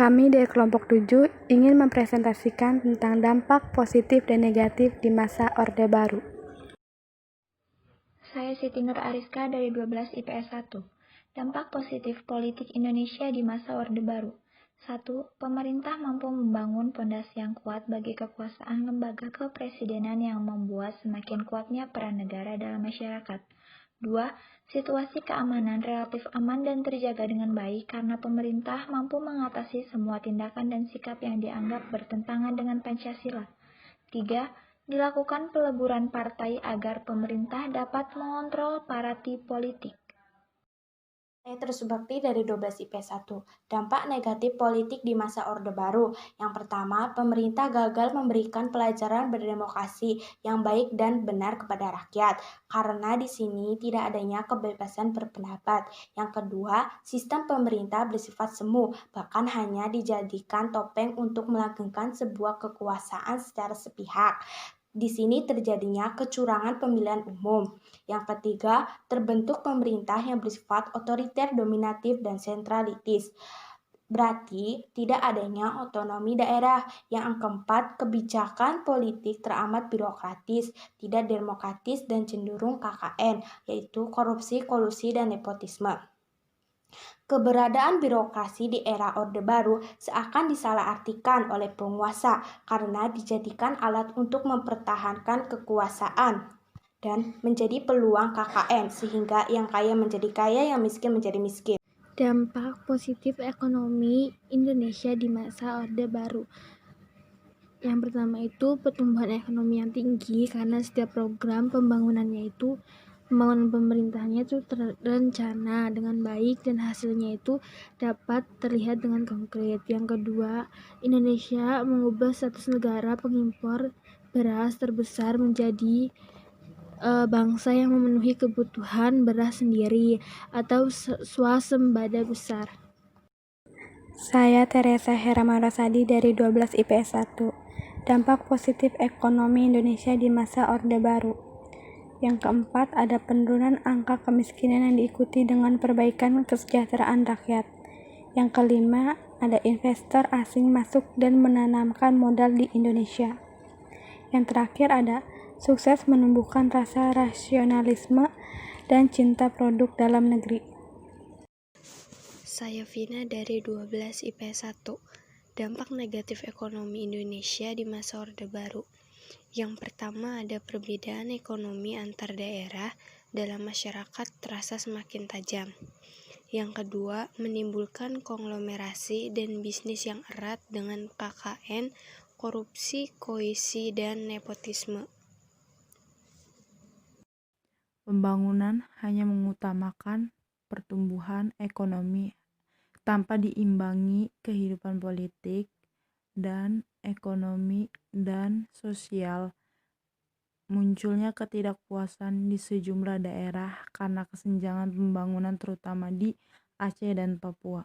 Kami dari kelompok 7 ingin mempresentasikan tentang dampak positif dan negatif di masa Orde Baru. Saya Siti Nur Ariska dari 12 IPS 1. Dampak positif politik Indonesia di masa Orde Baru. 1. Pemerintah mampu membangun fondasi yang kuat bagi kekuasaan lembaga kepresidenan yang membuat semakin kuatnya peran negara dalam masyarakat. 2. Situasi keamanan relatif aman dan terjaga dengan baik karena pemerintah mampu mengatasi semua tindakan dan sikap yang dianggap bertentangan dengan Pancasila. 3. Dilakukan peleburan partai agar pemerintah dapat mengontrol partai politik. Saya Tersubakti dari 12 IPS 1. Dampak negatif politik di masa Orde Baru. Yang pertama, pemerintah gagal memberikan pelajaran berdemokrasi yang baik dan benar kepada rakyat, karena di sini tidak adanya kebebasan berpendapat. Yang kedua, sistem pemerintah bersifat semu, bahkan hanya dijadikan topeng untuk melanggengkan sebuah kekuasaan secara sepihak. Di sini terjadinya kecurangan pemilihan umum. Yang ketiga, terbentuk pemerintah yang bersifat otoriter, dominatif, dan sentralitis. Berarti tidak adanya otonomi daerah. Yang keempat, kebijakan politik teramat birokratis, tidak demokratis, dan cenderung KKN, yaitu korupsi, kolusi, dan nepotisme. Keberadaan birokrasi di era Orde Baru seakan disalahartikan oleh penguasa karena dijadikan alat untuk mempertahankan kekuasaan dan menjadi peluang KKN sehingga yang kaya menjadi kaya, yang miskin menjadi miskin. Dampak positif ekonomi Indonesia di masa Orde Baru. Yang pertama itu pertumbuhan ekonomi yang tinggi karena setiap program pembangunan pemerintahnya itu terencana dengan baik dan hasilnya itu dapat terlihat dengan konkret. Yang kedua, Indonesia mengubah status negara pengimpor beras terbesar menjadi bangsa yang memenuhi kebutuhan beras sendiri atau swasembada besar. Saya Teresa Heramarosadi dari 12 IPS 1. Dampak positif ekonomi Indonesia di masa Orde Baru. Yang keempat, ada penurunan angka kemiskinan yang diikuti dengan perbaikan kesejahteraan rakyat. Yang kelima, ada investor asing masuk dan menanamkan modal di Indonesia. Yang terakhir, ada sukses menumbuhkan rasa rasionalisme dan cinta produk dalam negeri. Saya Vina dari 12 IPS 1. Dampak negatif ekonomi Indonesia di masa Orde Baru. Yang pertama, ada perbedaan ekonomi antar daerah dalam masyarakat terasa semakin tajam. Yang kedua, menimbulkan konglomerasi dan bisnis yang erat dengan KKN, korupsi, koisi, dan nepotisme. Pembangunan hanya mengutamakan pertumbuhan ekonomi tanpa diimbangi kehidupan politik dan ekonomi dan sosial. Munculnya ketidakpuasan di sejumlah daerah karena kesenjangan pembangunan terutama di Aceh dan Papua.